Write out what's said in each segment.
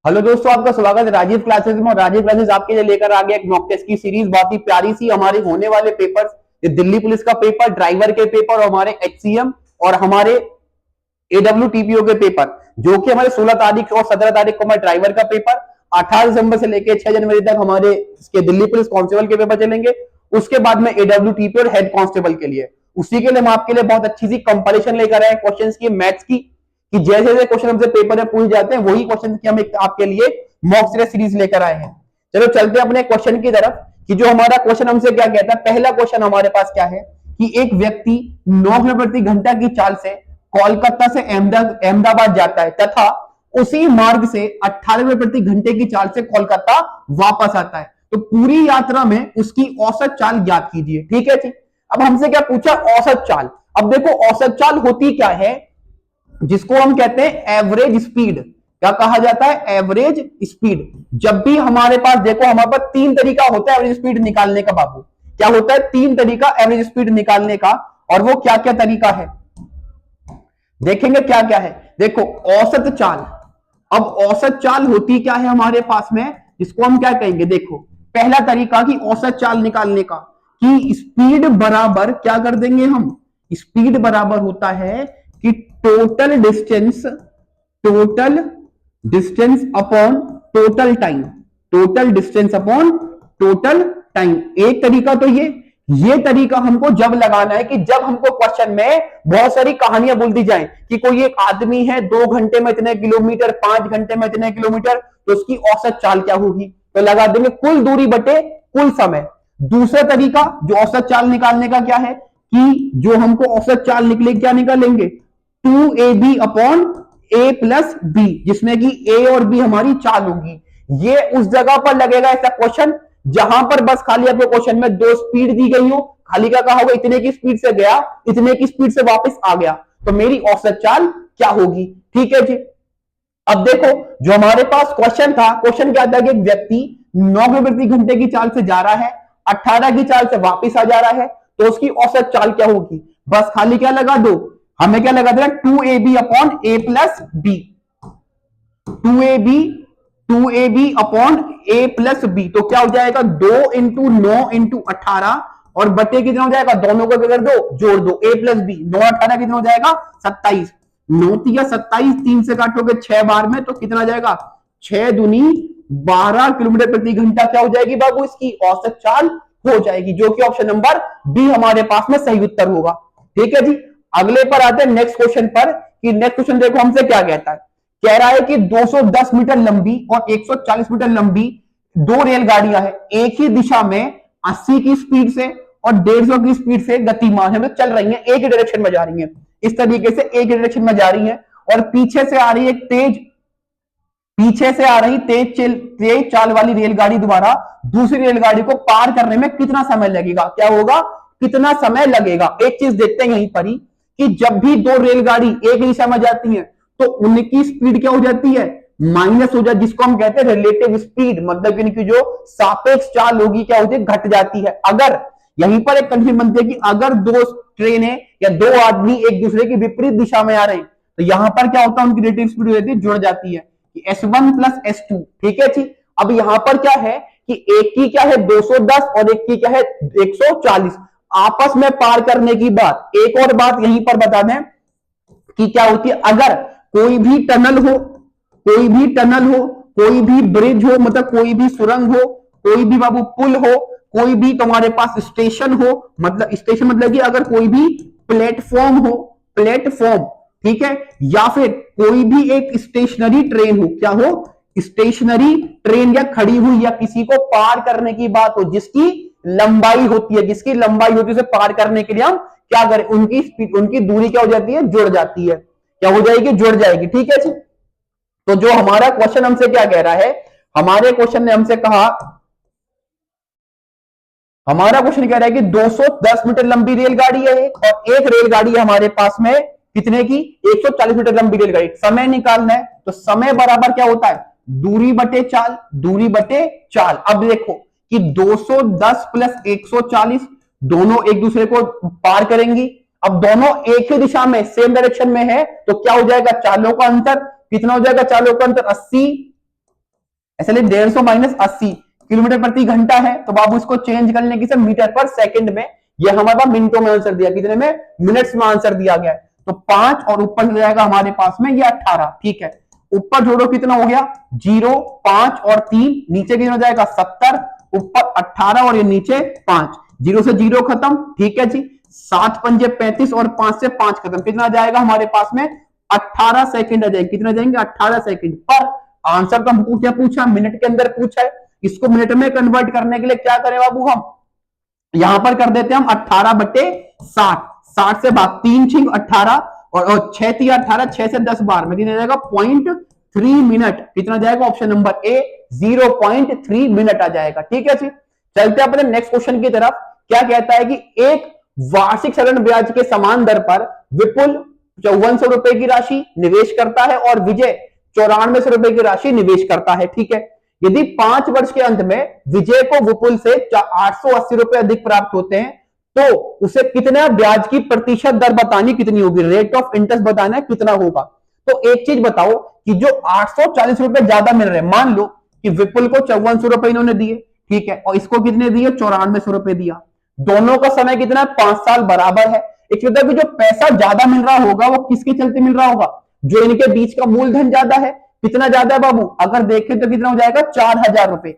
Hello दोस्तों, आपका स्वागत है राजीव क्लासेस में। और राजीव क्लासेस आपके लिए लेकर आ गया एक मॉक टेस्ट की सीरीज। बहुत ही प्यारी सी हमारे होने वाले पेपर, दिल्ली पुलिस का पेपर, ड्राइवर के पेपर और हमारे एचसीएम और हमारे एडब्ल्यूटीपीओ के पेपर, जो कि हमारे 16 तारीख और 17 तारीख को हमारे ड्राइवर का पेपर, 18 दिसंबर से लेकर 6 जनवरी तक हमारे इसके दिल्ली पुलिस कांस्टेबल के पेपर चलेंगे। उसके बाद में एडब्ल्यूटीपी और हेड कांस्टेबल के लिए, उसी के लिए हम आपके लिए बहुत अच्छी सी कंपैरिजन लेकर आए क्वेश्चंस की, मैथ्स की, कि जैसे जैसे क्वेश्चन हमसे पेपर में पूछ जाते हैं वही क्वेश्चन की हम एक आपके लिए मॉक टेस्ट सीरीज लेकर आए हैं। चलो चलते हैं अपने क्वेश्चन की तरफ, कि जो हमारा क्वेश्चन हमसे क्या कहता है। पहला क्वेश्चन हमारे पास क्या है कि एक व्यक्ति 9 किलोमीटर प्रति घंटा की चाल से कोलकाता से अहमदाबाद जाता है तथा उसी मार्ग से 18 किलोमीटर प्रति घंटे की चाल से कोलकाता वापस आता है, तो पूरी यात्रा में उसकी औसत चाल ज्ञात कीजिए। ठीक है जी। अब हमसे क्या पूछा, औसत चाल। अब देखो औसत चाल होती क्या है, जिसको हम कहते हैं एवरेज स्पीड। क्या कहा जाता है, एवरेज स्पीड। जब भी हमारे पास देखो, हमारे पास तीन तरीका होता है एवरेज स्पीड निकालने का बाबू। क्या होता है, तीन तरीका एवरेज स्पीड निकालने का। और वो क्या क्या तरीका है देखेंगे, क्या क्या है। देखो औसत चाल। अब औसत चाल होती क्या है हमारे पास में, जिसको हम क्या कहेंगे, देखो पहला तरीका कि औसत चाल निकालने का, कि स्पीड बराबर क्या कर देंगे हम, स्पीड बराबर होता है कि total distance upon total time, total distance upon total time. एक तरीका तो ये तरीका हमको जब लगाना है कि जब हमको क्वेश्चन में बहुत सारी कहानियां बोल दी जाए कि कोई एक आदमी है 2 घंटे में इतने किलोमीटर, 5 घंटे में इतने किलोमीटर, तो उसकी औसत चाल क्या होगी, तो लगा देंगे कुल दूरी बटे कुल समय। दूसरा तरीका जो औसत चाल निकालने का क्या है, कि जो हमको औसत चाल निकले क्या निकालेंगे, 2ab upon a plus B, जिसमें कि a और b हमारी चाल होगी। ये उस जगह पर लगेगा ऐसा क्वेश्चन जहां पर बस खाली आपको क्वेश्चन में दो स्पीड दी गई हो, खाली क्या कहा होगा, इतने की स्पीड से गया, इतने की स्पीड से वापस आ गया, तो मेरी औसत चाल क्या होगी। ठीक है जी। अब देखो जो हमारे पास क्वेश्चन था, क्वेश्चन क्या था कि एक व्यक्ति 9 किलोमीटर प्रति घंटे की चाल से जा रहा है, 18 की चाल से वापस आ जा रहा है, तो उसकी औसत चाल क्या होगी। बस खाली क्या लगा दो, हमें क्या लगा देना, 2ab upon a plus b, 2ab upon a plus b. तो क्या हो जाएगा, 2 इंटू 9 इंटू 18 और बटे कितना हो जाएगा, दोनों को कर दो, जोड़ दो, a प्लस बी, 9 18 कितना हो जाएगा, 27, 9 तिया 27, 3 से काटोगे 6 बार में, तो कितना जाएगा, 6 दूनी 12 किलोमीटर प्रति घंटा क्या हो जाएगी बाबू, इसकी औसत चाल हो जाएगी, जो कि ऑप्शन नंबर बी हमारे पास में सही उत्तर होगा। ठीक है जी। अगले पर आते हैं नेक्स्ट क्वेश्चन पर, कि नेक्स्ट क्वेश्चन देखो हमसे क्या कहता है। कह रहा है कि 210 मीटर लंबी और 140 मीटर लंबी दो रेलगाड़ियां हैं, एक ही दिशा में 80 की स्पीड से और 150 की स्पीड से गतिमान है, मतलब चल रही हैं, एक ही डायरेक्शन में जा रही हैं, इस तरीके से एक ही डायरेक्शन में जा रही हैं। और पीछे से आ रही एक तेज चाल वाली रेलगाड़ी द्वारा दूसरी रेलगाड़ी को पार करने में कितना समय लगेगा, क्या होगा, कितना समय लगेगा। एक चीज देखते हैं यहीं पर ही, कि जब भी दो रेलगाड़ी एक दिशा में जाती हैं तो उनकी स्पीड क्या हो जाती है, माइनस हो जाती है, जिसको हम कहते हैं रिलेटिव स्पीड, मतलब इनकी जो सापेक्ष चाल होगी क्या होती है, घट जाती है। अगर यहीं पर एक कंडीशन बनती है कि अगर दो ट्रेनें या दो आदमी एक दूसरे की विपरीत दिशा में आ रहे हैं, तो यहां पर क्या होता है, उनकी रिलेटिव स्पीड हो जाती है, जुड़ जाती है, S1 प्लस S2। ठीक है जी। अब यहां पर क्या है कि एक की क्या है 210 और एक की क्या है 140, आपस में पार करने की बात। एक और बात यहीं पर बता दें कि क्या होती है, अगर कोई भी टनल हो, कोई भी ब्रिज हो, मतलब कोई भी सुरंग हो, कोई भी बाबू पुल हो, कोई भी तुम्हारे पास स्टेशन हो, मतलब स्टेशन मतलब कि अगर कोई भी प्लेटफॉर्म हो, प्लेटफॉर्म, ठीक है, या फिर कोई भी एक स्टेशनरी ट्रेन हो, क्या हो, स्टेशनरी ट्रेन या खड़ी हुई या किसी को पार करने की बात हो, जिसकी लंबाई होती है, उसे पार करने के लिए हम क्या करें, उनकी स्पीड, उनकी दूरी क्या हो जाती है, जुड़ जाती है, क्या हो जाएगी, जुड़ जाएगी। ठीक है जी। तो जो हमारा क्वेश्चन हमसे क्या कह रहा है, हमारे क्वेश्चन ने हमसे कहा, हमारा क्वेश्चन कह रहा है कि 210 मीटर लंबी रेलगाड़ी है और एक रेलगाड़ी है हमारे पास में कितने की, 140 मीटर लंबी रेलगाड़ी। समय निकालना है, तो समय बराबर क्या होता है, दूरी बटे चाल, दूरी बटे चाल। अब देखो कि 210 प्लस 140 दोनों एक दूसरे को पार करेंगी, अब दोनों एक ही दिशा में सेम डायरेक्शन में है तो क्या हो जाएगा, चालों का अंतर कितना हो जाएगा, चालों का अंतर 80, ऐसे 150 माइनस 80 किलोमीटर प्रति घंटा है, तो बाबू इसको चेंज करने की मीटर पर सेकंड में, ये हमारे पास मिनटों में आंसर दिया, कितने में, मिनट्स में आंसर दिया गया है। तो 5 और ऊपर हो जाएगा हमारे पास में ये 18, ठीक है। ऊपर जोड़ो कितना हो गया 0, 5 और 3, नीचे कितना हो जाएगा 70, ऊपर 18 और ये नीचे 5, 0 से 0 खत्म, ठीक है जी। 7 पंजे 35 और 5 से 5 खत्म, कितना आ जाएगा हमारे पास में 18 सेकंड आ जाएंगे, कितना जाएंगे 18 सेकंड। पर आंसर तो हमको क्या पूछा, मिनट के अंदर पूछा है, इसको मिनट में कन्वर्ट करने के लिए क्या करें बाबू, हम यहां पर कर देते हैं हम 18/60, 60 से भाग 3 6 18 और 6 3 18, 6 से 10 बार में कितना जाएगा 0.3 मिनट, कितना जाएगा ऑप्शन नंबर ए 0.3 मिनट आ जाएगा, ठीक है जी। चलते अपने नेक्स्ट क्वेश्चन की तरफ। क्या कहता है कि एक वार्षिक साधारण ब्याज के समान दर पर विपुल 5400 रुपए की राशि निवेश करता है और विजय 9400 रुपए की राशि निवेश करता है, ठीक है। यदि 5 वर्ष के अंत में विजय को विपुल से 880 रुपए अधिक प्राप्त होते हैं तो उसे कितना ब्याज की प्रतिशत दर बतानी कितनी होगी, रेट ऑफ इंटरेस्ट बताना है कितना होगा। तो एक चीज बताओ कि जो 840 रुपए ज्यादा मिल रहे हैं, मान लो कि विपुल को 5400 रुपए इन्होंने दिए, ठीक है, और इसको कितने दिए 9400 रुपए दिया, दोनों का समय कितना 5 साल बराबर है। एक मतलब कि जो पैसा ज्यादा मिल रहा होगा वो किसके चलते मिल रहा होगा, जो इनके बीच का मूलधन ज्यादा है, कितना ज्यादा है बाबू, अगर देखें तो कितना हो जाएगा 4000 रुपए,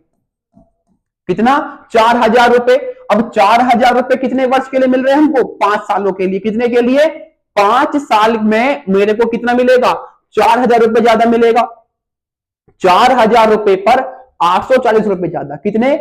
कितना 4000 रुपए। अब 4000 रुपए कितने वर्ष के लिए मिल रहे हैं हमको, 5 सालों के लिए, कितने के लिए 5 साल में मेरे को कितना मिलेगा 4000 रुपए ज्यादा मिलेगा, 4000 रुपए पर 840 रुपए ज्यादा, कितने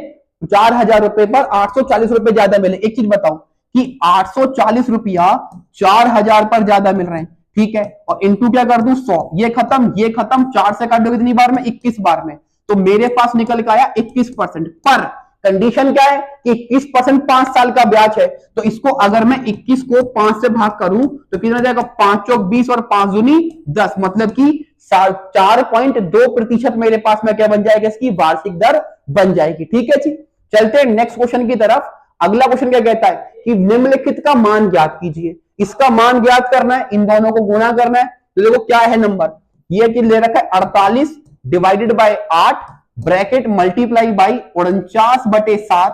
4000 रुपए पर 840 रुपए ज्यादा मिले। एक चीज बताओ कि 840 रुपया 4000 पर ज्यादा मिल रहे हैं, ठीक है, और इनटू क्या कर दूं 100, ये खत्म 4 से काट दो कितनी बार में 21 बार में, तो मेरे पास निकल के आया 21%। पर कंडीशन क्या है कि 21% 5 साल का ब्याज है, तो इसको अगर मैं 21 को 5 से भाग करूं तो कितना जाएगा 5 चौक 20 और 5 दूनी 10, मतलब कि 4.2% मेरे पास में क्या बन जाएगा, इसकी वार्षिक दर बन जाएगी, ठीक है जी। चलते हैं नेक्स्ट क्वेश्चन की तरफ। अगला क्वेश्चन क्या कहता है कि निम्नलिखित का मान ज्ञात कीजिए, इसका मान ज्ञात करना है, इन दोनों को गुणा करना है। तो देखो क्या है नंबर, ये कि ले रखा है 48 divided by 8 bracket multiply by 49/7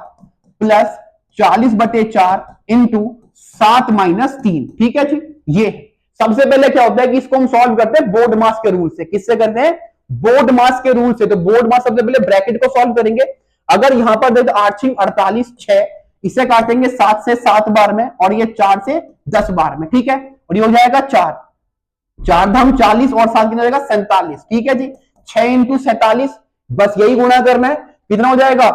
plus 40/4 into 7 - 3, ठीक है जी। ये सबसे पहले क्या होता है कि इसको हम सॉल्व करते हैं बोर्ड मास के रूल से, किससे करते हैं, बोर्ड मास के रूल से। तो बोर्ड मास सबसे पहले ब्रैकेट को सॉल्व करेंगे, अगर यहां पर देखो 8 6 48 6, इसे काटेंगे 7 से 7 बार में और ये 4 से 10 बार में, ठीक है, और ये हो जाएगा 4 4 धाम 40 और 7 कितना हो जाएगा 47, ठीक है जी। 6 × 47, बस यही गुणा करना है, कितना हो जाएगा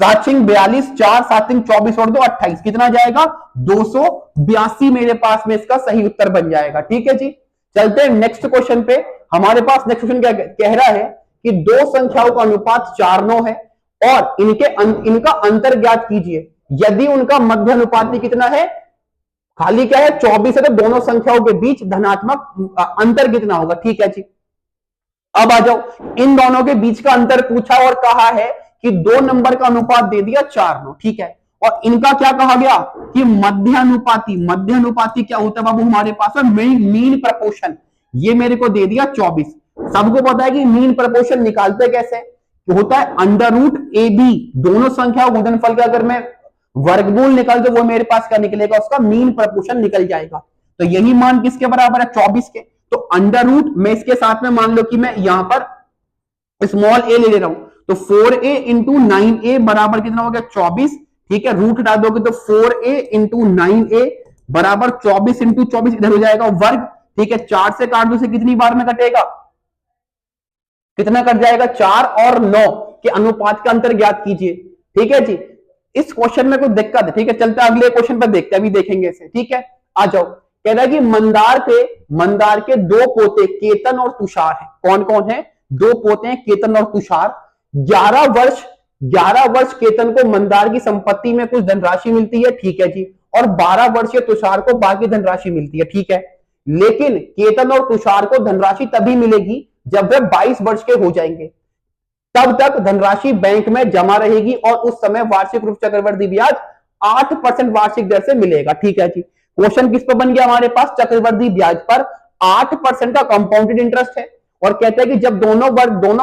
7 6 42, 4 7 3 24 और 2 28, कितना जाएगा 282 मेरे पास में इसका सही उत्तर बन जाएगा, ठीक है जी। चलते हैं नेक्स्ट क्वेश्चन पे। हमारे पास नेक्स्ट क्वेश्चन क्या कह रहा है कि दो संख्याओं का अनुपात 4:9 है और इनका अंतर ज्ञात कीजिए यदि उनका मध्य अनुपाती कितना है, खाली क्या है 24 है, तो दोनों संख्याओं के बीच धनात्मक अंतर कितना होगा, ठीक है जी। अब आ जाओ, इन दोनों के बीच का अंतर पूछा और कहा है कि 2 नंबर का अनुपात दे दिया 4:9, ठीक है, और इनका क्या कहा गया कि मध्य अनुपाती क्या होता है बाबू हमारे पास में मीन प्रपोर्शन, ये मेरे को दे दिया 24। सबको पता है कि मीन प्रपोर्शन निकालते कैसे, तो होता है √AB, दोनों संख्याओं गुणनफल का अगर मैं वर्गमूल निकाल तो वो मेरे पास क्या निकलेगा, उसका मीन प्रपोर्शन निकल जाएगा। तो यही मान किसके बराबर है 24 के, तो अंडर मैं इसके साथ में मान लो कि मैं यहां पर स्मॉल a ले रहा हूं, तो 4a × 9a बराबर कितना हो गया 24, ठीक है, रूट हटा दोगे तो 4a × 9a बराबर 24 × 24 इधर हो जाएगा वर्ग, ठीक है, 4 से काट दो से कितनी बार में कटेगा, कितना कट जाएगा 4 और 9 के अनुपात का अंतर ज्ञात कीजिए, ठीक है जी। इस क्वेश्चन में कोई दिक्कत है, ठीक है, चलते हैं अगले क्वेश्चन पर देखते हैं, अभी देखेंगे इसे, ठीक है। आ जाओ, कह रहा है कि मंदार के 2 पोते केतन और तुषार हैं, कौन कौन है, 2 पोते हैं केतन और तुषार। 11 वर्ष केतन को मंदार की संपत्ति में कुछ धनराशि मिलती है, ठीक है जी, और 12 वर्षीय तुषार को बाकी धनराशि मिलती है, ठीक है। लेकिन केतन और तुषार को धनराशि तभी मिलेगी जब वे 22 वर्ष के हो जाएंगे, तब तक धनराशि बैंक में जमा रहेगी और उस समय वार्षिक रूप चक्रवृद्धि ब्याज 8% वार्षिक दर से मिलेगा, ठीक है जी। क्वेश्चन किस पर बन गया हमारे पास? चक्रवृद्धि ब्याज पर 8% का कंपाउंडेड इंटरेस्ट है और कहते हैं कि जब दोनों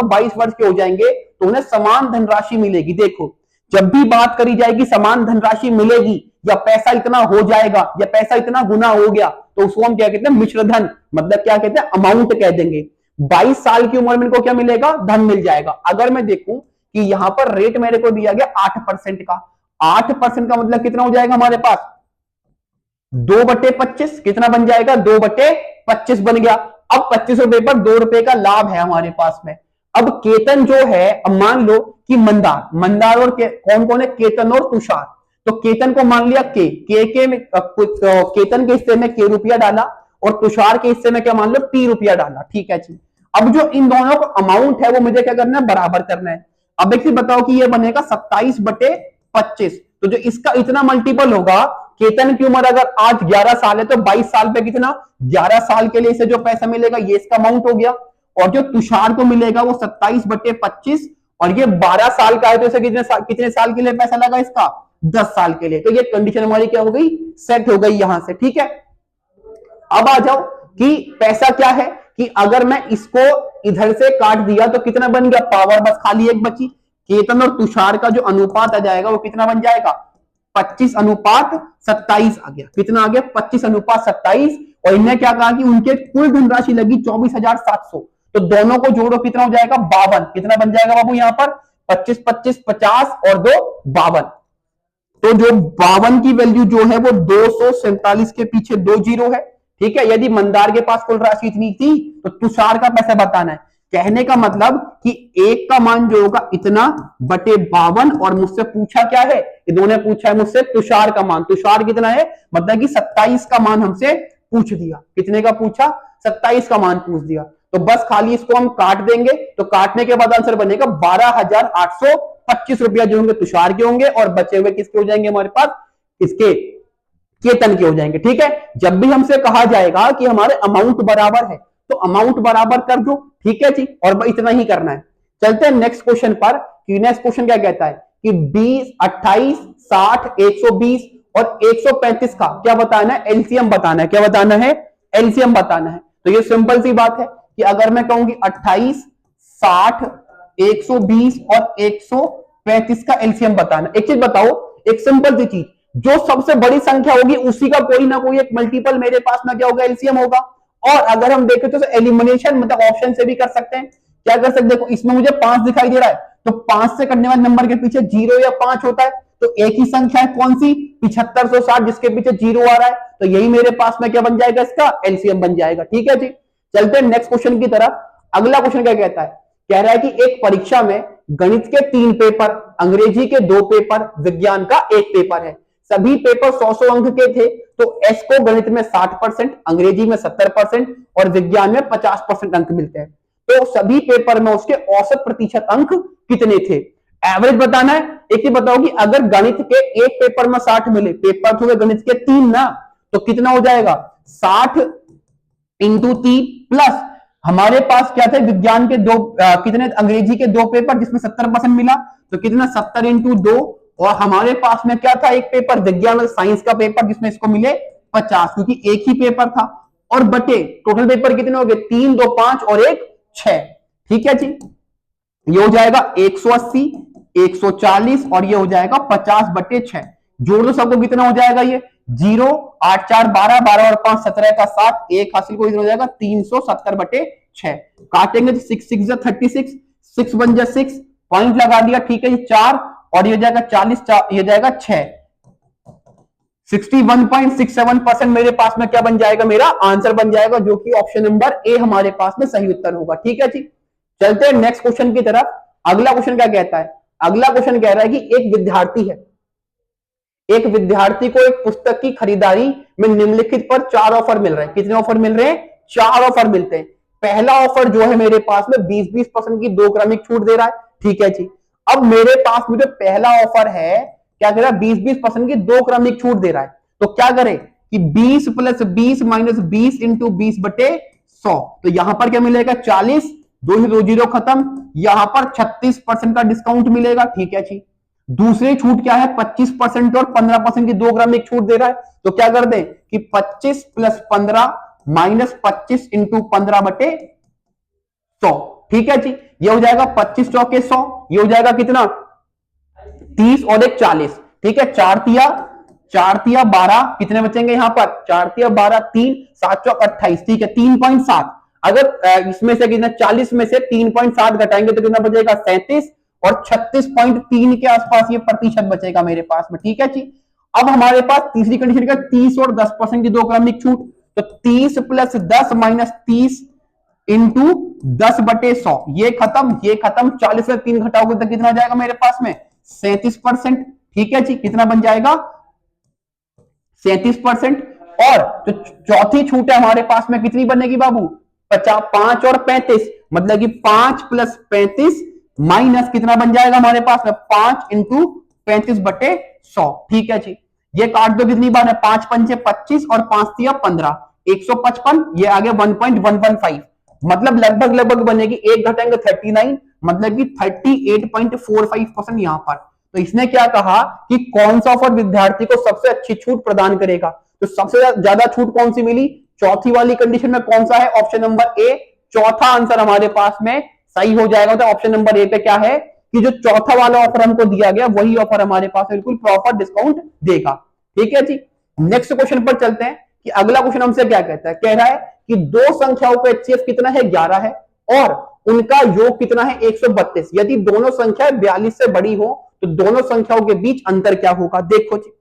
22 वर्ष के हो जाएंगे तो उन्हें समान धनराशि मिलेगी। देखो, जब भी बात करी जाएगी समान धनराशि मिलेगी या पैसा इतना हो जाएगा या पैसा इतना गुना हो गया, तो उसको हम क्या कहते हैं? मिश्र धन, मतलब क्या कहते हैं? अमाउंट कह देंगे। 22 साल की उम्र में इनको क्या मिलेगा? धन मिल जाएगा। अगर मैं देखूं कि यहां पर रेट मेरे को दिया गया 8% का, 8% का मतलब कितना हो जाएगा हमारे पास? 2/25 कितना बन जाएगा? 2/25 बन गया। अब 25 रुपए पर 2 रुपए का लाभ है हमारे पास में। अब केतन जो है, अब मान लो कि मंदार और कौन कौन है? केतन और तुषार। तो केतन को मान लिया के में केतन के हिस्से में के रुपया डाला और तुषार के हिस्से में क्या मान लो? टी रुपया डाला। ठीक है जी। अब जो इन दोनों का अमाउंट है वो मुझे क्या करना है? बराबर करना है। अब एक चीज बताओ कि ये बनेगा 27/25। तो जो इसका इतना मल्टीपल होगा, केतन की उम्र अगर आज 11 साल है तो 22 साल पे कितना? 11 साल के लिए इसे जो पैसा मिलेगा ये इसका अमाउंट हो गया। और जो तुषार को मिलेगा वो 27/25 और ये 12 साल का है तो इसे कितने साल के लिए पैसा लगा? इसका 10 साल के लिए। तो ये कंडीशन हमारी क्या हो गई? सेट हो गई यहां से। ठीक है, अब आ जाओ कि पैसा क्या है कि अगर मैं इसको इधर से काट दिया तो कितना बन गया? पावर बस खाली एक बची। केतन और तुषार का जो अनुपात आ जाएगा वो कितना बन जाएगा? 25/27 आ गया। कितना आ गया? 25/27। और इन्हें क्या कहा कि उनके कुल धनराशि लगी 24,700। तो दोनों को जोड़ो कितना हो जाएगा? 52। कितना बन जाएगा बाबू यहां पर? 25 25 50 और 2 52। तो जो 52 की वैल्यू जो है वो 247 के पीछे 2 जीरो है। ठीक है, यदि मंदार के पास कुल राशि इतनी थी तो तुषार का पैसा बताना है। कहने का मतलब कि एक का मान जो होगा इतना बटे 52 और मुझसे पूछा क्या है? इन्होंने पूछा है मुझसे तुषार का मान। तुषार कितना है? मतलब कि 27 का मान हमसे पूछ दिया। कितने का पूछा? 27 का मान पूछ दिया। तो बस खाली इसको हम काट देंगे तो काटने के बाद आंसर बनेगा 12,825 रुपया जो होंगे तुषार के होंगे और बचे हुए किसके हो जाएंगे हमारे पास? इसके केतन के हो जाएंगे। ठीक है, जब भी हमसे कहा जाएगा कि हमारे अमाउंट बराबर है तो अमाउंट बराबर कर दो। ठीक है जी, और इतना ही करना है। चलते हैं नेक्स्ट क्वेश्चन पर। नेक्स्ट क्वेश्चन क्या कहता है कि 20, 28, 60, 120 और 135 का क्या बताना है? एलसीएम बताना है। क्या बताना है? एलसीएम बताना है। तो ये सिंपल सी बात है कि अगर मैं कहूंगी 28, 60, 120 और 135 का एलसीएम बताना। एक चीज बताओ, एक सिंपल सी चीज, जो सबसे बड़ी संख्या होगी उसी का कोई ना कोई एक मल्टीपल मेरे पास में क्या होगा? एलसीएम होगा। और अगर हम देखें तो एलिमिनेशन मतलब ऑप्शन से भी कर सकते हैं। क्या कर सकते हैं? देखो, इसमें मुझे 5 दिखाई दे रहा है तो 5 से करने वाले नंबर के पीछे 0 या 5 होता है। तो एक ही संख्या है कौन सी? 7560 जिसके पीछे 0 आ रहा है। तो यही मेरे पास में क्या बन जाएगा? इसका एलसीएम बन जाएगा। ठीक है जी, चलते हैं नेक्स्ट क्वेश्चन की तरफ। अगला क्वेश्चन क्या कहता है? कह रहा है कि एक परीक्षा में गणित के 3 पेपर, अंग्रेजी के 2 पेपर, विज्ञान का 1 पेपर है। सभी पेपर 100 अंक के थे। तो एस को गणित में 60%, अंग्रेजी में 70% और विज्ञान में 50% अंक मिलते हैं। तो सभी पेपर में उसके औसत प्रतिशत अंक कितने थे? एवरेज बताना है। एक ही बताओ कि अगर गणित के एक पेपर में 60 मिले, पेपर तो गणित के 3 ना, तो कितना हो जाएगा? 60 × 3 प्लस हमारे पास क्या थे? विज्ञान के 2 कितने? अंग्रेजी के 2 पेपर जिसमें 70% मिला, तो कितना? 70 × 2। और हमारे पास में क्या था? एक पेपर विज्ञान और साइंस का पेपर जिसमें इसको मिले 50, क्योंकि एक ही पेपर था। और बटे टोटल पेपर कितने हो गए? 3, 2, 5 और 1, 6। ठीक है जी, ये हो जाएगा 180, 140 और ये हो जाएगा 50/6। जोड़ दो सबको, कितना हो जाएगा? ये 0, 8 4 12, 12 और 5 17 का 7, 1 हासिल को हो जाएगा 370/6। काटेंगे तो 6 6 36, 6 1 6, पॉइंट लगा दिया। ठीक है जी, 4 और ये हो जाएगा 40, ये जाएगा 6। 61.67% मेरे पास में क्या बन जाएगा? मेरा आंसर बन जाएगा, जो कि ऑप्शन नंबर ए हमारे पास में सही उत्तर होगा। ठीक है जी, चलते हैं नेक्स्ट क्वेश्चन की तरफ। अगला क्वेश्चन क्या कहता है? अगला क्वेश्चन कह रहा है कि एक विद्यार्थी है, एक विद्यार्थी को एक पुस्तक की खरीदारी में निम्नलिखित पर 4 ऑफर मिल रहे हैं। कितने ऑफर मिल रहे हैं? 4 ऑफर मिलते हैं। पहला ऑफर जो है मेरे पास में 20% की 2 क्रमिक छूट दे रहा है। ठीक है जी, अब मेरे पास में जो पहला ऑफर है क्या कह रहा है? 20% की 2 क्रमिक छूट दे रहा है। तो क्या करें कि 20 + 20 - 20 × 20/100। तो यहां पर क्या मिलेगा? 40, 2 जीरो खत्म। यहां पर 36% का डिस्काउंट मिलेगा। ठीक है जी, दूसरी छूट क्या है? 25% और 15% की 2 क्रमिक छूट दे रहा है। तो क्या कर दें कि 25 प्लस 15 माइनस 25 इंटू 15 बटे 100। ठीक है जी, ये हो जाएगा 25 चौके 100, ये हो जाएगा कितना 30 और एक 40। ठीक है, 4 तिया 12, कितने बचेंगे यहां पर 4 तिया 12, 3 7 चौक 28। ठीक है, 3.7। अगर इसमें से कितना 40 में से 3.7 घटाएंगे तो कितना बचेगा 37 और 36.3 के आसपास ये प्रतिशत बचेगा मेरे पास में। ठीक है जी, अब हमारे पास तीसरी कंडीशन का 30 और 10% की दो क्रमिक छूट, तो 30 प्लस 10 माइनस 30 इंटू 10 बटे 100, ये खत्म ये खत्म। 40 से 3 घटाओगे तो कितना जाएगा मेरे पास में 37%। ठीक है जी, कितना बन जाएगा 37%। और जो चौथी छूट है हमारे पास में कितनी बनेगी बाबू 5 और 35, मतलब कि 5 प्लस 35 माइनस कितना बन जाएगा हमारे पास में 5 इंटू 35 बटे 100। ठीक है जी, ये काट दो कितनी बार है 5 पंचे 25 और 5 तिया 15, 155, ये आगे 1.115, मतलब लगभग लगभग बनेगी, एक घटाएंगे 39, मतलब कि 38.45% यहां पर। तो इसने क्या कहा कि कौन सा ऑफर विद्यार्थी को सबसे अच्छी छूट प्रदान करेगा, तो सबसे ज्यादा छूट कौन सी मिली चौथी वाली कंडीशन में, कौन सा है ऑप्शन नंबर ए। चौथा आंसर हमारे पास में सही हो जाएगा। तो ऑप्शन नंबर ए पे क्या है कि जो चौथा वाला ऑफर हमको दिया गया वही ऑफर हमारे पास बिल्कुल प्रॉपर डिस्काउंट देगा। ठीक है जी, नेक्स्ट क्वेश्चन पर चलते हैं कि अगला क्वेश्चन हमसे क्या कहता है, कह रहा है कि दो संख्याओं का एचसीएफ कितना है 11 है और उनका योग कितना है 132। यदि दोनों संख्याएं 42 से बड़ी हो तो दोनों संख्याओं के बीच अंतर क्या होगा। देखो जी,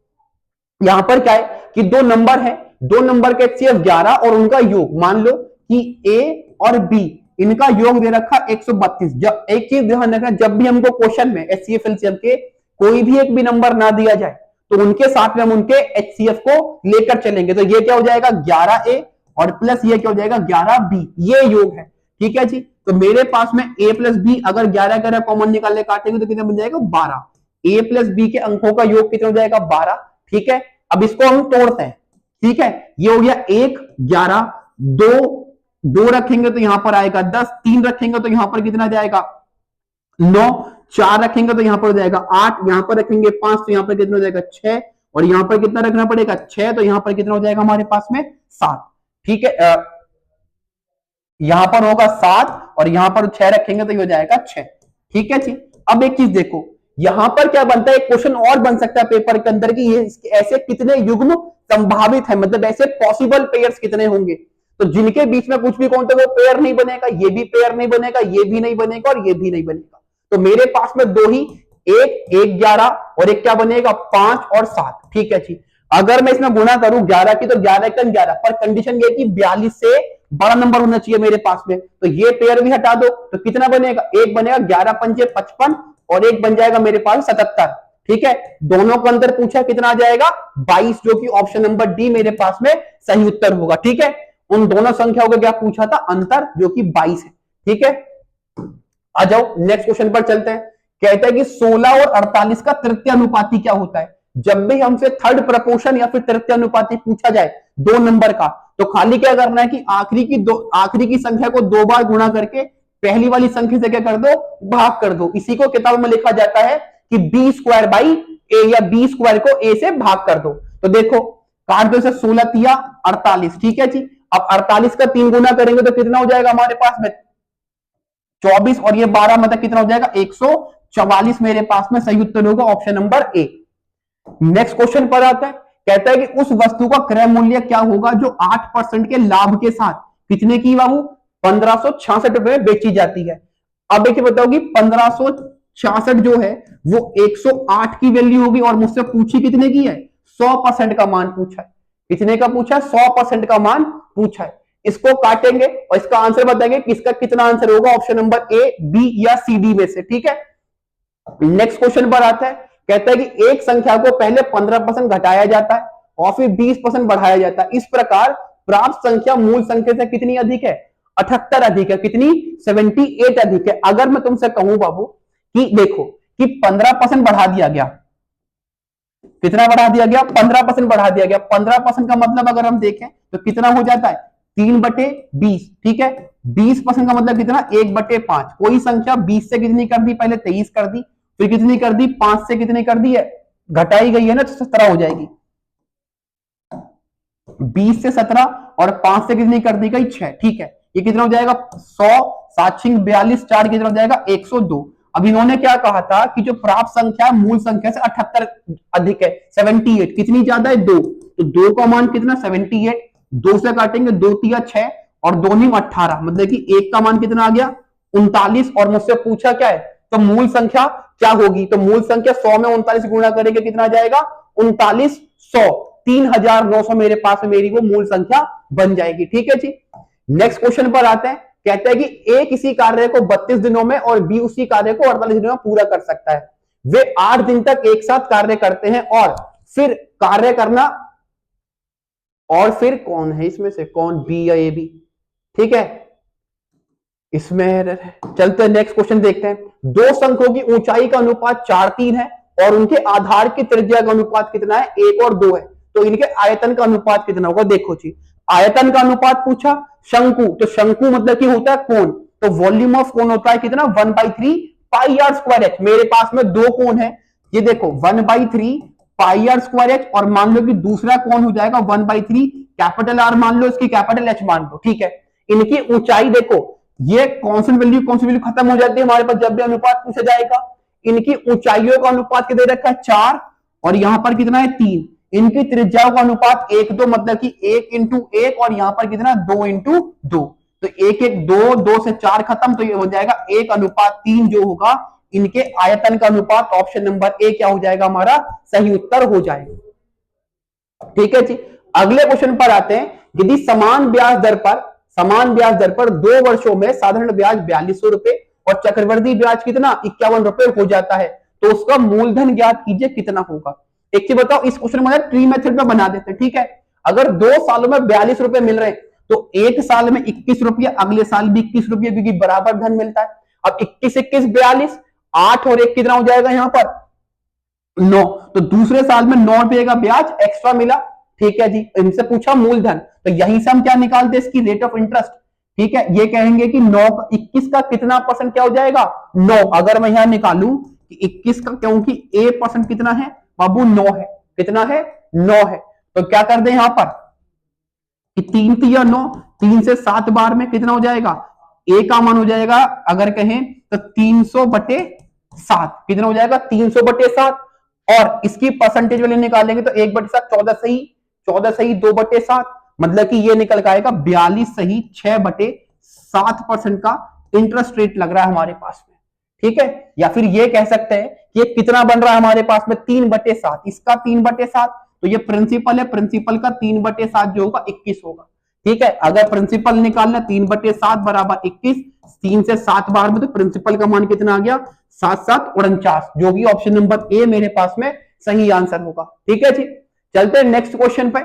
यहां पर क्या है कि दो नंबर है, दो नंबर का एचसीएफ 11 और उनका योग, मान लो कि ए और बी इनका योग दे रखा 132। जब एक चीज ध्यान रखना, जब भी हमको क्वेश्चन में एचसीएफ एलसीएम के कोई भी एक भी नंबर ना दिया जाए तो उनके साथ में हम उनके एचसीएफ को लेकर चलेंगे। तो ये क्या हो जाएगा 11a और प्लस ये क्या हो जाएगा 11b, ये योग है। ठीक है जी, तो मेरे पास में a प्लस बी अगर 11 कॉमन निकालने काटेंगे तो कितना बन जाएगा 12। a प्लस बी के अंकों का योग कितना हो जाएगा 12। ठीक है, अब इसको हम तोड़ते हैं। ठीक है, ये हो गया 1 11, 2 रखेंगे तो यहां पर आएगा 10, 3 रखेंगे तो यहां पर कितना जाएगा 9, 4 रखेंगे तो यहां पर हो जाएगा 8, यहां पर रखेंगे 5 तो यहां पर कितना हो जाएगा 6, और यहां पर कितना रखना पड़ेगा 6, तो यहां पर कितना हो जाएगा हमारे पास में 7। ठीक है, यहां पर होगा 7 और यहां पर 6 रखेंगे तो ये हो जाएगा 6। ठीक है जी, अब एक चीज देखो यहां पर क्या बनता है, एक क्वेश्चन और बन सकता है पेपर के अंदर कि ये ऐसे कितने युग्म संभावित है, मतलब ऐसे पॉसिबल पेयर्स कितने होंगे, तो जिनके बीच में कुछ भी कौन तो वो पेयर नहीं बनेगा, ये भी पेयर नहीं बनेगा, ये भी नहीं बनेगा और ये भी नहीं बनेगा। तो मेरे पास में दो ही, एक 11 और एक क्या बनेगा 5 और 7। ठीक है जी, अगर मैं इसमें गुणा करूं 11 की तो 11 का 11, पर कंडीशन ये कि 42 से बड़ा नंबर होना चाहिए मेरे पास में, तो ये पेयर भी हटा दो तो कितना बनेगा, एक बनेगा 11 पंजे 55 और एक बन जाएगा मेरे पास 77। ठीक है, दोनों का अंतर पूछा कितना आ जाएगा 22, जो कि ऑप्शन नंबर डी मेरे पास में सही उत्तर होगा। ठीक है, उन दोनों संख्याओं का क्या पूछा था अंतर, जो कि 22 है। ठीक है, आ जाओ नेक्स्ट क्वेश्चन पर चलते हैं। कहता है कि 16 और 48 का तृतीय अनुपाती क्या होता है। जब भी हमसे थर्ड प्रपोर्शन या फिर तृतीय अनुपाती पूछा जाए दो नंबर का, तो खाली क्या करना है कि आखिरी की संख्या को 2 बार गुणा करके पहली वाली संख्या से क्या कर दो भाग कर दो। इसी को किताब में लिखा जाता है कि बी स्क्वायर बाई ए, या बी स्क्वायर को ए से भाग कर दो। तो देखो काट दो इसे, 16 तिया 48। ठीक है जी, अब 48 का 3 गुना करेंगे तो कितना हो जाएगा हमारे पास में 24, और ये 12 मतलब कितना हो जाएगा 144 मेरे पास में सही उत्तर होगा option number A. Next question पर आता है, कहता है कि उस वस्तु का क्रय मूल्य क्या होगा जो 8% के लाभ के साथ कितने की बाबू 1566 रुपए में बेची जाती है। अब एक बताओ कि 1566 जो है वो 108 की वैल्यू होगी और मुझसे पूछी कितने की है 100% का मान पूछा है। कितने का पूछा है 100% का मान पूछा है। इसको काटेंगे और इसका आंसर बताएंगे कि इसका कितना आंसर होगा ऑप्शन नंबर ए, बी या सी डी में से। ठीक है, नेक्स्ट क्वेश्चन पर आता है, कहता है कि एक संख्या को पहले 15% घटाया जाता है और फिर 20% बढ़ाया जाता है। इस प्रकार प्राप्त संख्या मूल संख्या से कितनी अधिक है 78 अधिक है, कितनी 78 अधिक है। अगर मैं तुमसे कहूं बाबू कि देखो कि 15% बढ़ा दिया गया, कितना बढ़ा दिया गया 15% बढ़ा दिया गया। 15% का मतलब अगर हम देखें तो कितना हो जाता है 3/20। ठीक है, 20% का मतलब कितना 1/5। कोई संख्या 20 से कितनी कर दी, पहले 23 कर दी, फिर कितनी कर दी 5 से कितनी कर दी है घटाई गई है ना, तो 17 हो जाएगी। 20 से 17 और 5 से कितनी कर दी गई 6, ठीक है। ये कितना हो जाएगा 100, 7 6 42, 4 कितना हो जाएगा 102। अब इन्होंने क्या कहा था कि जो प्राप्त संख्या है मूल संख्या से 78 अधिक है, 78 कितनी ज्यादा है 2, तो 2 का मान कितना 78, 2 से काटेंगे 2 तिया 6 और 2 नीम 18, मतलब कि 1 का मान कितना आ गया 39। और मुझसे पूछा क्या है, तो मूल संख्या क्या होगी, तो मूल संख्या 100 में 39 गुणा करेंगे कितना आ जाएगा 3900, 3900 मेरे पास में मेरी वो मूल संख्या बन जाएगी, ठीक है जी। नेक्स्ट क्वेश्चन पर आते हैं। कहते हैं कि ए किसी कार्य को 32 दिनों में और बी उसी कार्य को 48 दिनों में पूरा कर सकता है। वे 8 दिन तक एक साथ कार्य करते हैं और फिर कार्य करना, और फिर कौन है इसमें से, कौन बी या ए बी, ठीक है। इसमें चलते नेक्स्ट क्वेश्चन देखते हैं। दो शंखों की ऊंचाई का अनुपात 4:3 है और उनके आधार की त्रिज्या का अनुपात कितना है 1 और 2 है, तो इनके आयतन का अनुपात कितना होगा, देखो जी आयतन का अनुपात पूछा, शंकु, तो शंकु मतलब कि होता है कोण, तो वॉल्यूम ऑफ कोण होता है कितना 1/3 पाई आर स्क्वायर एच। मेरे पास में दो कोण है, ये देखो 1/3 पाई आर स्क्वायर एच, और मान लो कि दूसरा कोण हो जाएगा 1/3 कैपिटल आर मान लो, इसकी कैपिटल एच मान लो, ठीक है। इनकी ऊंचाई देखो, ये कॉन्स्टेंट वैल्यू खत्म हो जाती है हमारे पास जब भी अनुपात पूछा जाएगा। इनकी ऊंचाइयों का अनुपात कितना दे रखा है 4, और यहां पर कितना है 3। इनकी त्रिज्याओं का अनुपात 1-2, मतलब कि 1 × 1, और यहां पर कितना 2 × 2, तो 1 1 2, 2 से 4 खत्म, तो ये हो जाएगा 1:3 जो होगा इनके आयतन का अनुपात। ऑप्शन नंबर ए क्या हो जाएगा हमारा सही उत्तर हो जाएगा, ठीक है जी। अगले क्वेश्चन पर आते हैं। यदि समान ब्याज दर पर 2 वर्षों में साधारण ब्याज 4200 रुपए और चक्रवृद्धि ब्याज कितना 51 रुपए हो जाता है, तो उसका मूलधन ज्ञात कीजिए कितना होगा। एक चीज बताओ, इस क्वेश्चन में ट्री मेथड में बना देते हैं, ठीक है। अगर 2 सालों में 42 रुपए मिल रहे हैं, तो एक साल में 21 रुपये, अगले साल भी 21 रुपये, क्योंकि बराबर धन मिलता है। अब 21 21 42, 8 और 1 कितना हो जाएगा यहां पर 9, तो दूसरे साल में 9 रुपये का ब्याज एक्स्ट्रा मिला, ठीक है जी। इनसे पूछा मूलधन, तो यहीं से हम क्या निकालते हैं इसकी रेट ऑफ इंटरेस्ट, ठीक है। ये कहेंगे कि 9 21 का कितना परसेंट क्या हो जाएगा 9। अगर मैं यहां निकालूं कि 21 का, क्योंकि ए परसेंट कितना है बाबू 9 है, कितना है 9 है, तो क्या कर दे यहां पर कि 3 3 9, 3 से 7 बार में कितना हो जाएगा ए का मान हो जाएगा, अगर कहें तो 300/7, कितना हो जाएगा 300/7, और इसकी परसेंटेज वैल्यू निकालेंगे तो 1/7 14 सही, 14 सही 2/7, मतलब कि ये निकल आएगा 42 सही 6/7% का इंटरेस्ट रेट लग रहा है हमारे पास में, ठीक है। या फिर ये कह सकते हैं कि ये कितना बन रहा है हमारे पास में 3/7, इसका 3/7, तो ये प्रिंसिपल है, प्रिंसिपल का 3/7 जो होगा 21 होगा, ठीक है। अगर प्रिंसिपल निकालना 3/7 बराबर 21, 3 से 7 बार में, तो प्रिंसिपल का मान कितना आ गया 7 7 49, जो भी ऑप्शन नंबर ए मेरे पास में सही आंसर होगा, ठीक है जी। चलते हैं नेक्स्ट क्वेश्चन पे।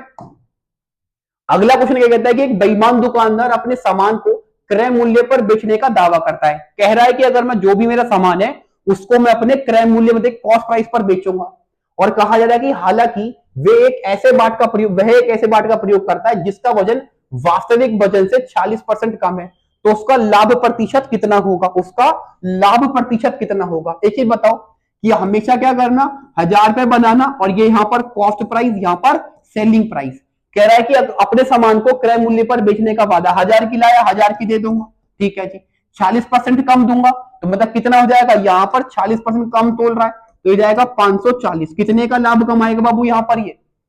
अगला क्वेश्चन क्या कहता है कि एक बेईमान दुकानदार अपने सामान को क्रय मूल्य पर बेचने का दावा करता है। कह रहा है कि अगर मैं जो भी मेरा सामान है उसको मैं अपने क्रय मूल्य में कॉस्ट प्राइस पर बेचूंगा, और कहा जा रहा है कि हालांकि वह एक ऐसे बाट का प्रयोग करता है जिसका वजन वास्तविक वजन से 40% कम है, तो उसका लाभ प्रतिशत कितना होगा, एक ही बताओ कि हमेशा क्या करना 1000 रुपए बनाना, और ये यहां पर कॉस्ट प्राइस, यहां पर सेलिंग प्राइस। कह रहा है कि अपने सामान को क्रय मूल्य पर बेचने का वादा 1000 की लाया 1000 की दे दूंगा, ठीक है जी। 40% कम दूंगा, तो मतलब कितना हो जाएगा, यहां पर 40% कम तोल रहा है, तो ये जाएगा 540। कितने का लाभ कमाएगा बाबू यहां पर,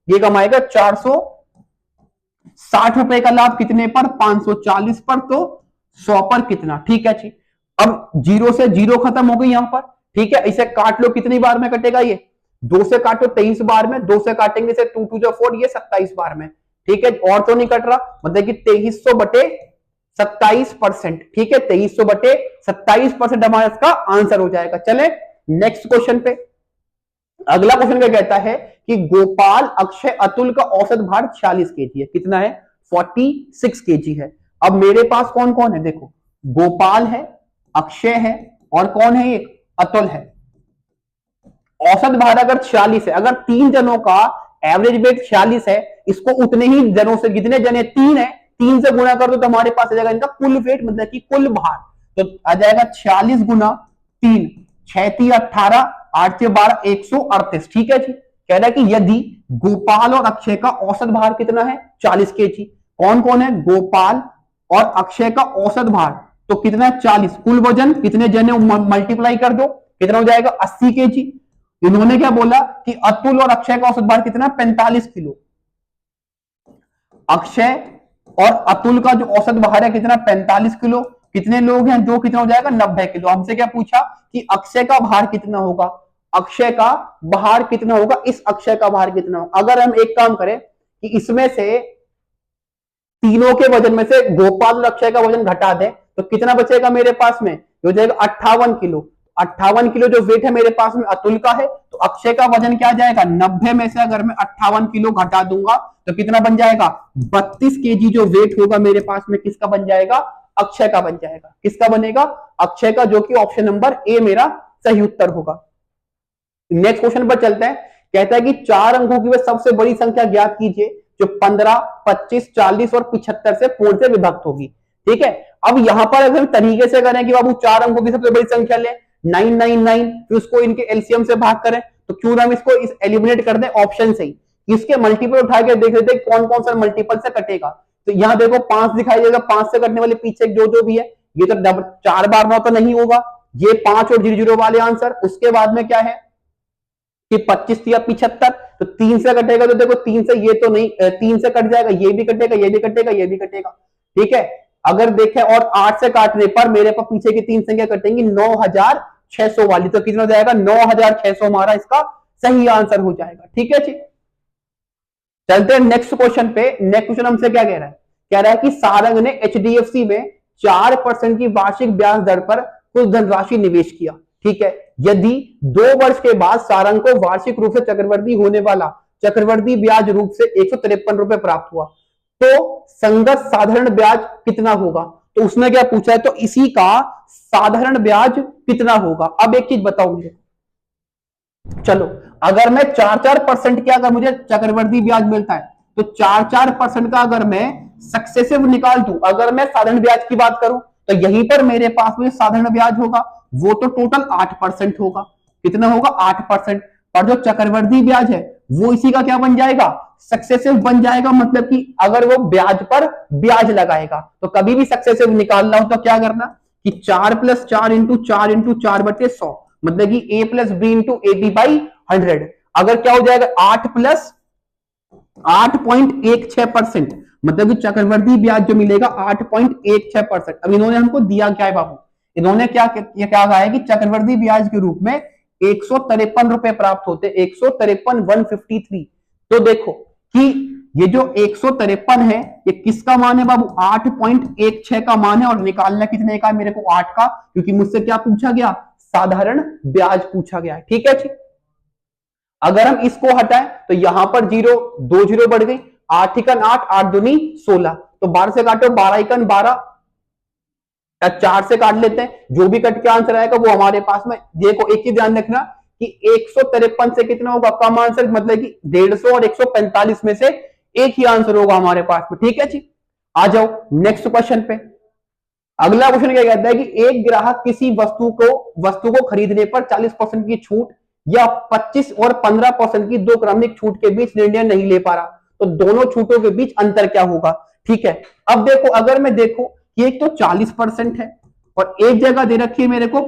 ये कमाएगा 460 रुपए का लाभ, कितने पर 540 पर, तो 100 पर कितना, ठीक है जी। अब 0 से 0 खत्म हो गई यहां पर, ठीक है। इसे काट लो, कितनी बार में कटेगा ये 2 से काटो 23 बार में, 2 से काटेंगे से 2 2 4, ये 27 बार में, ठीक है। और तो नहीं कट रहा, मतलब कि 2300/27%, ठीक है। 2300/27% हमारा इसका आंसर हो जाएगा। चले नेक्स्ट क्वेश्चन पे। अगला क्वेश्चन क्या कहता है कि गोपाल, अक्षय, अतुल का औसत भार 46 केजी है, कितना है 46 केजी है। अब मेरे पास कौन कौन है, देखो गोपाल है, अक्षय है, और कौन है एक अतुल है। औसत भार अगर 46 है, अगर 3 जनों का एवरेज वेट 46 है, इसको उतने ही जनों से, कितने जने 3 है, 3 से गुणा कर दो तो हमारे पास आ जाएगा इनका कुल वेट, मतलब कि कुल भार, तो आ जाएगा 46 × 3, 6 3 18, 8 से 12 138, ठीक है जी। कह रहा है कि यदि गोपाल और अक्षय का औसत भार कितना है 40 केजी। कौन कौन है, गोपाल और अक्षय का औसत भार तो कितना है 40, कुल वजन कितने जने मल्टीप्लाई कर दो कितना हो जाएगा 80 केजी। इन्होंने क्या बोला कि अतुल और अक्षय का औसत भार कितना 45 किलो। अक्षय और अतुल का जो औसत भार है कितना 45 किलो। कितने लोग हैं, जो कितना हो जाएगा 90 किलो। हमसे क्या पूछा कि अक्षय का भार कितना होगा, अक्षय का भार कितना होगा, इस अक्षय का भार कितना होगा। अगर हम एक काम करें कि इसमें से तीनों के वजन में से गोपाल और अक्षय का वजन घटा दें तो कितना बचेगा मेरे पास में, हो जाएगा 58 किलो। 58 किलो जो वेट है मेरे पास में अतुल का है, तो अक्षय का वजन क्या जाएगा 90 में से अगर मैं 58 किलो घटा दूंगा तो कितना बन जाएगा 32 केजी जो वेट होगा मेरे पास में किसका बन जाएगा, अक्षय का बन जाएगा। किसका बनेगा, अक्षय का, जो कि ऑप्शन नंबर ए मेरा सही उत्तर होगा। नेक्स्ट क्वेश्चन पर चलते हैं। कहता है कि 4 अंकों की वह सबसे बड़ी संख्या ज्ञात कीजिए जो 15, 25, 40 और 75 से पूर्ण से विभक्त होगी। ठीक है, अब यहां पर अगर हम तरीके से करें कि बाबू 4 अंकों की सबसे बड़ी संख्या ले 999, फिर उसको इनके एलसीएम से भाग करें, तो क्यों ना हम इसको एलिमिनेट कर दें ऑप्शन से ही, इसके मल्टीपल उठा के देख लेते कौन कौन सा मल्टीपल से कटेगा। तो यहां देखो 5 दिखाई देगा, 5 से कटने वाले पीछे जो भी है, ये तो 4 बार 9 तो नहीं होगा, ये 5 और 0 वाले आंसर। उसके बाद में क्या है कि 25 या 75, तो 3 से कटेगा, तो देखो 3 से ये तो नहीं, 3 से कट जाएगा, ये भी कटेगा, ये भी कटेगा, ये भी कटेगा। ठीक है, अगर देखें और 8 से काटने पर मेरे पास पीछे की 3 संख्या कटेंगी 9600 वाली, तो कितना हो जाएगा 9600 हमारा इसका सही आंसर हो जाएगा। ठीक है जी, चलते हैं नेक्स्ट क्वेश्चन पे। नेक्स्ट क्वेश्चन हमसे क्या कह रहा है, कह रहा है कि सारंग ने एचडीएफसी में 4% की वार्षिक ब्याज दर पर कुछ धनराशि निवेश किया। ठीक है, यदि 2 वर्ष के बाद सारंग को वार्षिक रूप से चक्रवृद्धि होने वाला चक्रवृद्धि ब्याज रूप से 153 रुपए प्राप्त हुआ, तो संगत साधारण ब्याज कितना होगा। तो उसने क्या पूछा है, तो इसी का साधारण ब्याज कितना होगा। अब एक चीज बताओ मुझे, चलो अगर मैं 4-4% का अगर मुझे चक्रवृद्धि ब्याज मिलता है, तो 4-4% का अगर मैं सक्सेसिव निकाल दूं, अगर मैं साधारण ब्याज की बात करूं, तो यहीं पर मेरे पास में साधारण ब्याज होगा वो तो टोटल 8% होगा। कितना होगा 8%। और जो चक्रवृद्धि ब्याज है वो इसी का क्या बन जाएगा, सक्सेसिव बन जाएगा। मतलब कि अगर वो ब्याज पर ब्याज लगाएगा, तो कभी भी सक्सेसिव निकालना हो तो क्या करना कि 4+4 इंटू 4/100, मतलब कि a plus B into AP/100। अगर क्या हो जाएगा 8+8.16%, मतलब कि चक्रवृद्धि ब्याज जो मिलेगा 8.16%। अब इन्होंने हमको दिया क्या है बाबू, इन्होंने क्या कहा है कि चक्रवृद्धि ब्याज के रूप में 153 रुपए प्राप्त होते, 153 तो देखो कि ये जो 153 है ये किसका मान है बाबू, 8.16 का मान है, और निकालना कितने का मेरे को 8 का, क्योंकि मुझसे क्या पूछा गया, साधारण ब्याज पूछा गया है। ठीक है जी, अगर हम इसको हटाएं तो यहां पर 2 जीरो बढ़ गई, 8 एकन 8, 8 दूनी 16, तो 12 से काटो 12 एकन 12, 4 से काट लेते हैं, जो भी कट के आंसर आएगा वो हमारे पास में। देखो एक चीज ध्यान रखना कि 153 से कितना होगा कम आंसर, मतलब कि 150 और 145 में से एक ही आंसर होगा हमारे पास में। ठीक है जी, आ जाओ नेक्स्ट क्वेश्चन पे। अगला क्वेश्चन क्या कहता है कि एक ग्राहक किसी वस्तु को खरीदने पर 40% की छूट या 25 और 15% की 2 क्रमिक छूट के बीच निर्णय नहीं ले पा रहा, तो दोनों छूटों के बीच अंतर क्या होगा। ठीक है, अब देखो अगर मैं देखो कि एक तो 40% है और एक जगह दे रखी है मेरे को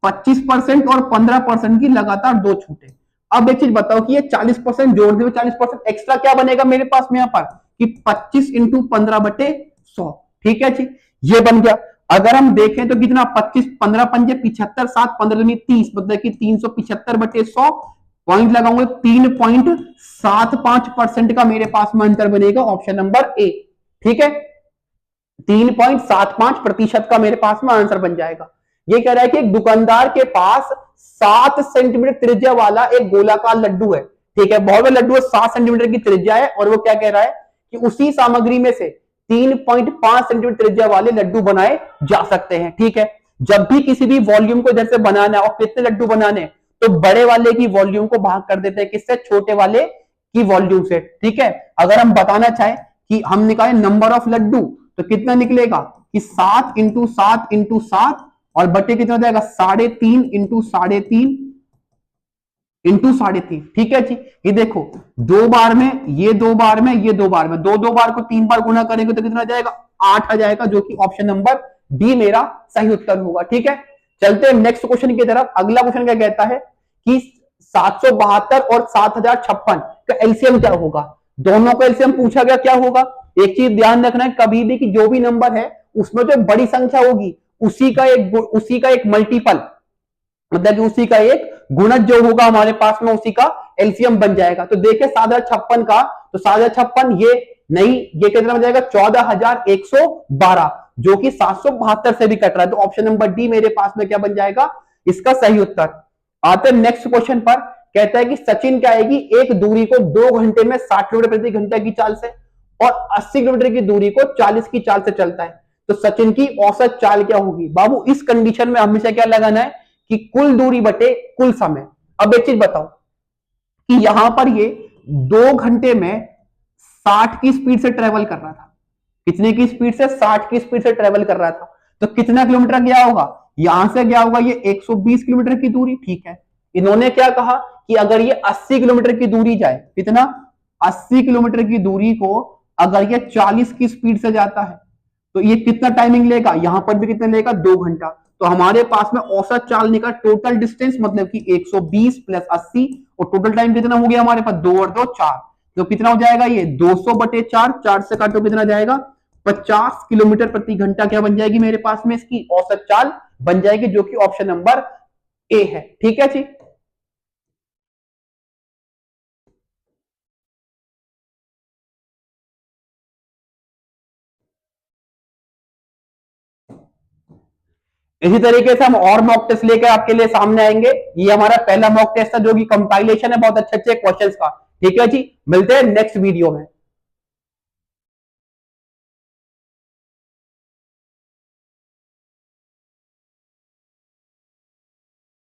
25% और 15% की लगातार 2 छूटे। अब एक चीज बताओ कि ये 40% जोड़ दे 40% एक्स्ट्रा क्या बनेगा मेरे पास में यहां पर कि 25 इंटू 15/100। ठीक है जी, ये बन गया। अगर हम देखें तो कितना 25, 15 पंजे 75, 7 15 दूनी 30, मतलब कि 375/100 पॉइंट लगाऊंगा 3.75% का मेरे पास में अंतर बनेगा, ऑप्शन नंबर ए। ठीक है, 3.75% का मेरे पास में आंसर बन जाएगा। ये कह रहा है कि एक दुकानदार के पास 7 सेंटीमीटर त्रिज्या वाला एक गोलाकार लड्डू है। ठीक है, बहुत बड़ा लड्डू है, 7 सेंटीमीटर की त्रिज्या है, और वो क्या कह रहा है कि उसी सामग्री में से 3.5 सेंटीमीटर त्रिज्या वाले लड्डू बनाए जा सकते हैं। ठीक है, जब भी किसी भी वॉल्यूम को जैसे बनाना है और कितने लड्डू बनाने, तो बड़े वाले की वॉल्यूम को भाग कर देते हैं किससे, छोटे वाले की वॉल्यूम से। ठीक है, अगर हम बताना चाहें कि हम निकालें नंबर ऑफ लड्डू, तो कितना निकलेगा कि 7 इंटू 7 इंटू 7 और बटे कितना हो जाएगा 3.5 इंटू 3.5 इंटू 3.5, ठीक है जी। ये देखो, 2 बार में, ये 2 बार में, ये 2 बार में, दो 2 बार को 3 बार गुना करेंगे तो कितना आ जाएगा, 8 आ जाएगा, जो कि ऑप्शन नंबर डी मेरा सही उत्तर होगा। ठीक है, चलते हैं नेक्स्ट क्वेश्चन की तरफ। अगला क्वेश्चन क्या कहता है कि 772 और 7056 का एलसीएम क्या होगा। दोनों का एलसीएम पूछा गया, क्या होगा। एक चीज ध्यान रखना है कभी भी कि जो भी नंबर है उसमें जो बड़ी संख्या होगी उसी का एक मल्टीपल, मतलब कि उसी का एक गुणज जो होगा हमारे पास में, उसी का एलसीएम बन जाएगा। तो देखिए 756 का, तो 756 ये नहीं, ये कितना बन जाएगा 14,112, जो कि 772 से भी कट रहा है। तो ऑप्शन नंबर डी मेरे पास में क्या बन जाएगा, इसका सही उत्तर। आते हैं नेक्स्ट क्वेश्चन पर। कहता है कि सचिन क्या आएगी, एक दूरी को 2 घंटे में 60 किलोमीटर प्रति घंटा की चाल से और 80 किलोमीटर की दूरी को 40 की चाल से चलता है, तो सचिन की औसत चाल क्या होगी। बाबू इस कंडीशन में हमेशा क्या लगाना है कि कुल दूरी बटे कुल समय। अब एक चीज बताओ कि यहां पर ये 2 घंटे में 60 की स्पीड से ट्रेवल कर रहा था। कितने की स्पीड से, 60 की स्पीड से ट्रेवल कर रहा था। तो कितना किलोमीटर गया होगा, यहां से गया होगा ये 120 किलोमीटर की दूरी। ठीक है, इन्होंने क्या कहा कि अगर ये 80 किलोमीटर की दूरी जाए, कितना, 80 किलोमीटर की दूरी को अगर ये 40 की स्पीड से जाता है तो ये कितना टाइमिंग लेगा, यहां पर भी कितना लेगा, 2 घंटा। तो हमारे पास में औसत चालने का टोटल डिस्टेंस मतलब कि 120 प्लस 80, और टोटल टाइम कितना हो गया हमारे पास, 2 और 2 4, तो कितना हो जाएगा ये 200 बटे 4, 4 से काटो कितना जाएगा, 50 किलोमीटर प्रति घंटा क्या बन जाएगी मेरे पास में, इसकी औसत चाल बन जाएगी, जो कि ऑप्शन नंबर ए है। ठीक है जी। इसी तरीके से हम और मॉक टेस्ट लेकर आपके लिए सामने आएंगे। ये हमारा पहला मॉक टेस्ट था जो कि कंपाइलेशन है बहुत अच्छे अच्छे क्वेश्चंस का। ठीक है जी, मिलते हैं नेक्स्ट वीडियो में।